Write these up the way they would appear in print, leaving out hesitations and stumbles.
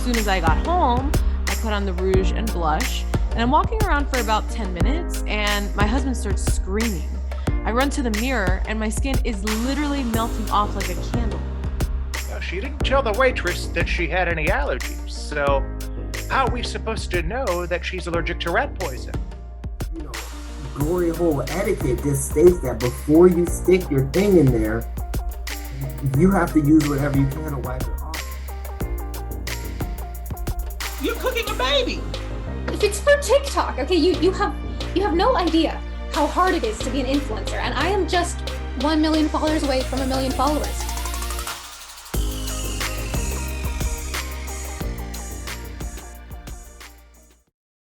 soon as I got home, I put on the rouge and blush, and I'm walking around for about 10 minutes, and my husband starts screaming. I run to the mirror, and my skin is literally melting off like a candle. Well, she didn't tell the waitress that she had any allergies, so how are we supposed to know that she's allergic to rat poison? You know, glory hole etiquette just states that before you stick your thing in there, you have to use whatever you can to wipe it off. You're cooking a baby. If it's for TikTok, okay, you have no idea how hard it is to be an influencer, and I am just 1 million followers away from 1 million followers.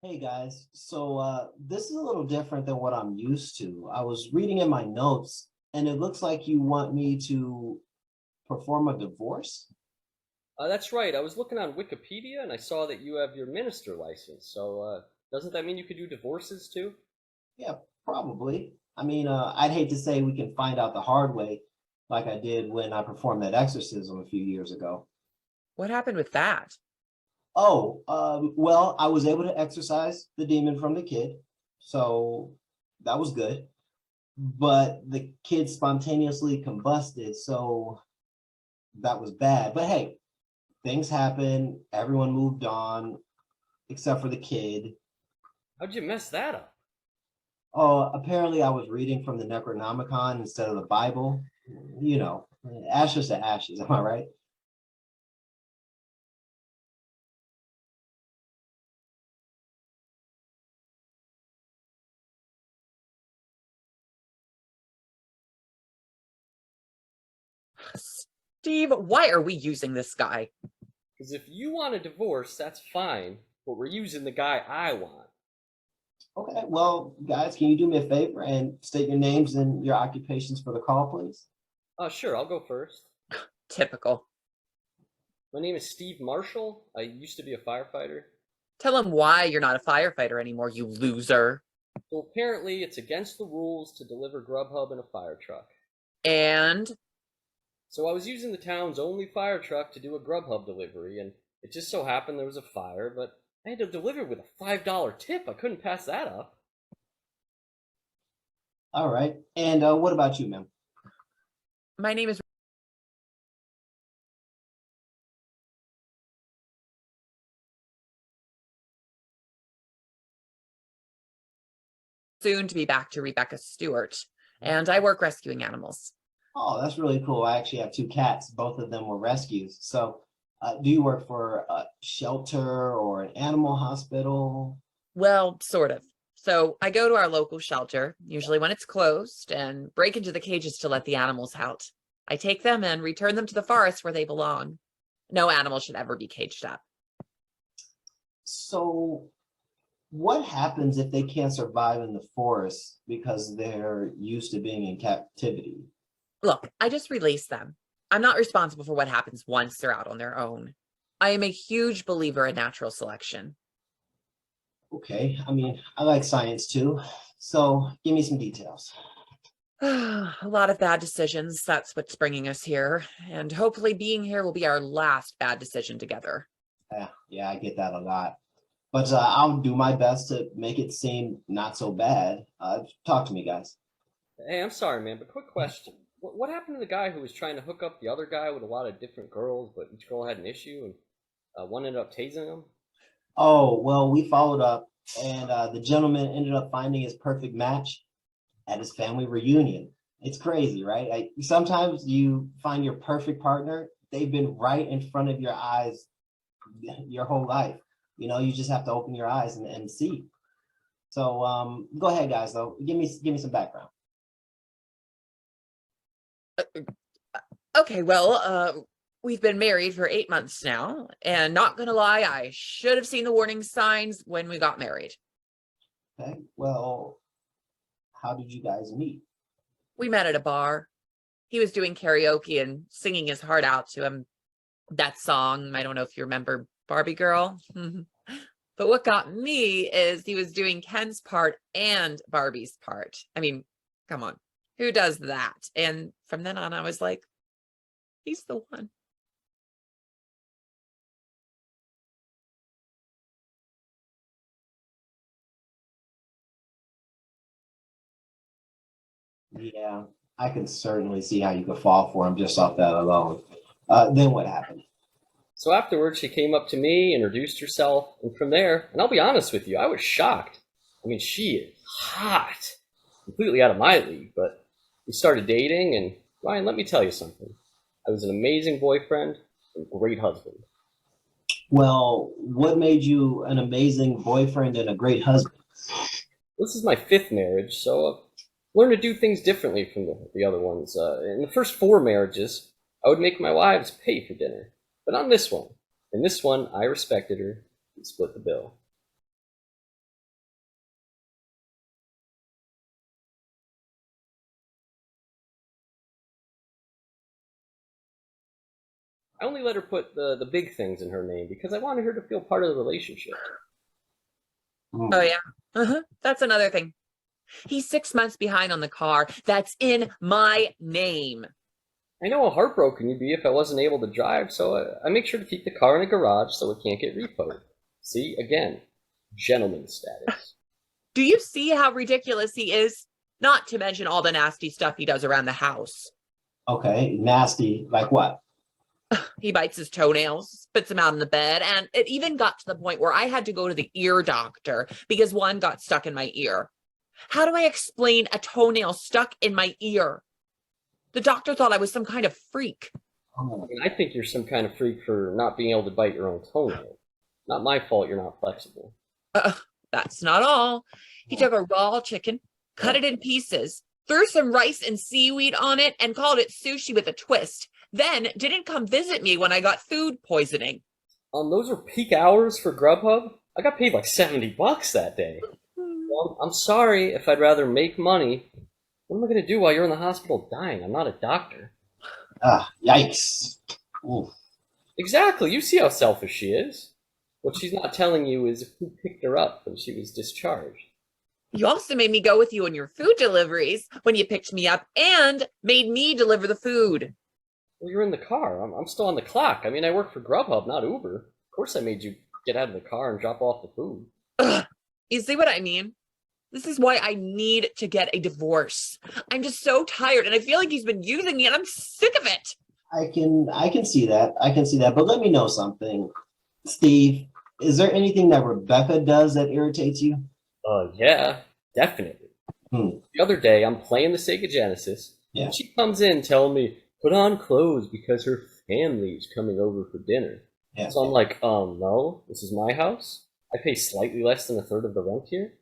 Hey guys, so this is a little different than what I'm used to. I was reading in my notes, and it looks like you want me to perform a divorce? That's right. I was looking on Wikipedia and I saw that you have your minister license. So doesn't that mean you could do divorces too? Yeah, probably. I mean, I'd hate to say we can find out the hard way, like I did when I performed that exorcism a few years ago. What happened with that? Oh, well, I was able to exorcise the demon from the kid, so that was good. But the kid spontaneously combusted, so that was bad. But hey, things happen. Everyone moved on, except for the kid. How'd you mess that up? Oh, apparently I was reading from the Necronomicon instead of the Bible. You know, ashes to ashes, am I right? Steve, why are we using this guy? Because if you want a divorce, that's fine, but we're using the guy I want. Okay, well, guys, can you do me a favor and state your names and your occupations for the call, please? Sure, I'll go first. Typical. My name is Steve Marshall. I used to be a firefighter. Tell him why you're not a firefighter anymore, you loser. So apparently it's against the rules to deliver Grubhub in a fire truck. And So I was using the town's only fire truck to do a Grubhub delivery, and it just so happened there was a fire, but I had to deliver with a $5 tip. I couldn't pass that up. All right. And what about you, ma'am? my name is soon to be back to Rebecca Stewart, and I work rescuing animals. Oh, that's really cool. I actually have two cats. Both of them were rescues. So do you work for a shelter or an animal hospital? Well, sort of. So I go to our local shelter, usually when it's closed, and break into the cages to let the animals out. I take them and return them to the forest where they belong. No animal should ever be caged up. So what happens if they can't survive in the forest because they're used to being in captivity? Look, I just release them. I'm not responsible for what happens once they're out on their own. I am a huge believer in natural selection. Okay, I mean, I like science too. So give me some details. A lot of bad decisions. That's what's bringing us here. And hopefully being here will be our last bad decision together. Yeah, I get that a lot. But I'll do my best to make it seem not so bad. Talk to me, guys. Hey, I'm sorry, man, but quick question. What happened to the guy who was trying to hook up the other guy with a lot of different girls, but each girl had an issue, and one ended up tasing him? Oh, well, we followed up, and the gentleman ended up finding his perfect match at his family reunion. It's crazy, right? Sometimes you find your perfect partner, they've been right in front of your eyes your whole life. You know, you just have to open your eyes and see. So go ahead, guys, though. Give me some background. Okay, well, we've been married for 8 months now, and not gonna lie, I should have seen the warning signs when we got married. Okay, well, how did you guys meet? We met at a bar. He was doing karaoke and singing his heart out to him. That song, I don't know if you remember Barbie Girl. But what got me is he was doing Ken's part and Barbie's part. I mean, come on, who does that? And from then on, I was like, he's the one. Yeah, I can certainly see how you could fall for him just off that alone. Then what happened? So afterwards, she came up to me, introduced herself, and from there, and I'll be honest with you, I was shocked. I mean, she is hot, completely out of my league, but we started dating, and Ryan, let me tell you something. I was an amazing boyfriend and a great husband. Well, what made you an amazing boyfriend and a great husband? This is my 5th marriage, so I've learned to do things differently from the other ones. In the first 4 marriages, I would make my wives pay for dinner. But on this one, in this one, I respected her and split the bill. I only let her put the big things in her name because I wanted her to feel part of the relationship. Oh yeah. That's another thing. He's 6 months behind on the car that's in my name. I know how heartbroken you'd be if I wasn't able to drive, so I make sure to keep the car in a garage so it can't get repoed. See, again, gentleman status. Do you see how ridiculous he is? Not to mention all the nasty stuff he does around the house. Okay, nasty. Like what? He bites his toenails, spits them out in the bed, and it even got to the point where I had to go to the ear doctor because one got stuck in my ear. How do I explain a toenail stuck in my ear? The doctor thought I was some kind of freak. I mean, I think you're some kind of freak for not being able to bite your own toenail. Not my fault you're not flexible. That's not all. He took a raw chicken, cut it in pieces, threw some rice and seaweed on it, and called it sushi with a twist. Then didn't come visit me when I got food poisoning. Those are peak hours for Grubhub. I got paid like $70 that day. Well, I'm sorry if I'd rather make money. What am I going to do while you're in the hospital dying? I'm not a doctor. Yikes. Oof. Exactly. You see how selfish she is. What she's not telling you is who picked her up when she was discharged. You also made me go with you on your food deliveries when you picked me up and made me deliver the food. Well, you're in the car. I'm still on the clock. I mean, I work for Grubhub, not Uber. Of course I made you get out of the car and drop off the food. Ugh. You see what I mean? This is why I need to get a divorce. I'm just so tired and I feel like he's been using me and I'm sick of it. I can see that. I can see that. But let me know something. Steve, is there anything that Rebecca does that irritates you? Yeah, definitely. The other day, I'm playing the Sega Genesis, Yeah. and she comes in telling me, put on clothes because her family's coming over for dinner. Yeah. So I'm like, no, this is my house. I pay slightly less than a third of the rent here.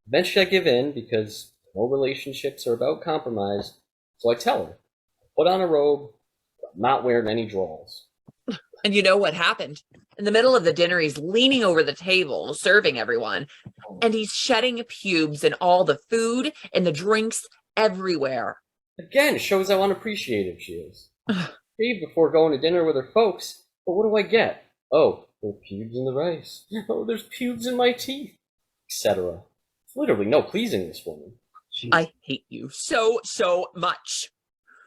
Eventually I give in because no relationships are about compromise. So I tell her, put on a robe, I'm not wearing any drawers. And you know what happened? In the middle of the dinner, he's leaning over the table, serving everyone, and he's shedding pubes and all the food and the drinks everywhere. Again, shows how unappreciative she is. Paid before going to dinner with her folks, but what do I get? Oh, there's pubes in the rice. Oh, there's pubes in my teeth, etc. It's literally no pleasing this woman. I hate you so much.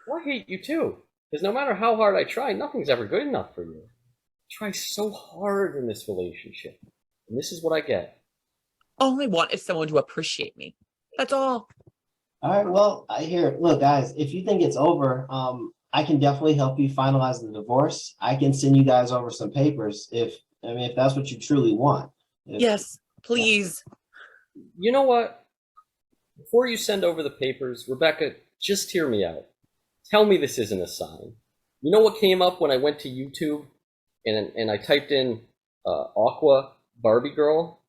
Well, I hate you too, because no matter how hard I try, nothing's ever good enough for you. I try so hard in this relationship, and this is what I get. All I want is someone to appreciate me. That's all. All right, well, I hear it. Look, guys, if you think it's over, I can definitely help you finalize the divorce. I can send you guys over some papers if that's what you truly want. Yes, please. You know what? Before you send over the papers, Rebecca, just hear me out. Tell me this isn't a sign. You know what came up when I went to YouTube and I typed in Aqua Barbie Girl?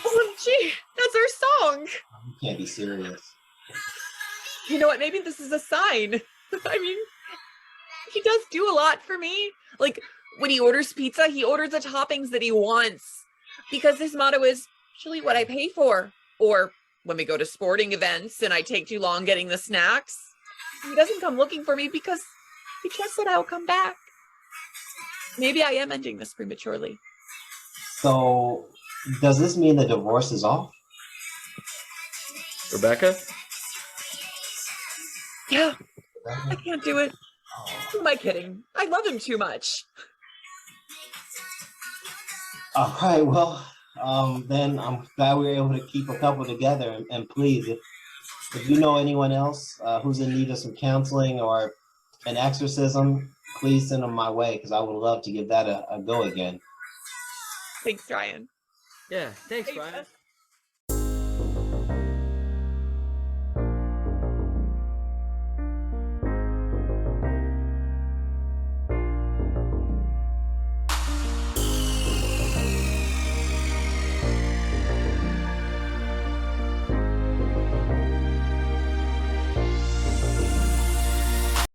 OMG, that's our song. You can't be serious. You know what? Maybe this is a sign. I mean, he does do a lot for me. Like when he orders pizza, he orders the toppings that he wants because his motto is, she'll eat what I pay for. Or when we go to sporting events and I take too long getting the snacks, he doesn't come looking for me because he trusts that I'll come back. Maybe I am ending this prematurely. So, does this mean the divorce is off? Rebecca? Yeah, I can't do it. Who am I kidding? I love him too much. All right, well, then I'm glad we were able to keep a couple together. And please, if you know anyone else who's in need of some counseling or an exorcism, please send them my way because I would love to give that a go again. Thanks, Ryan. Yeah, thanks, Hey, Ryan. Jess.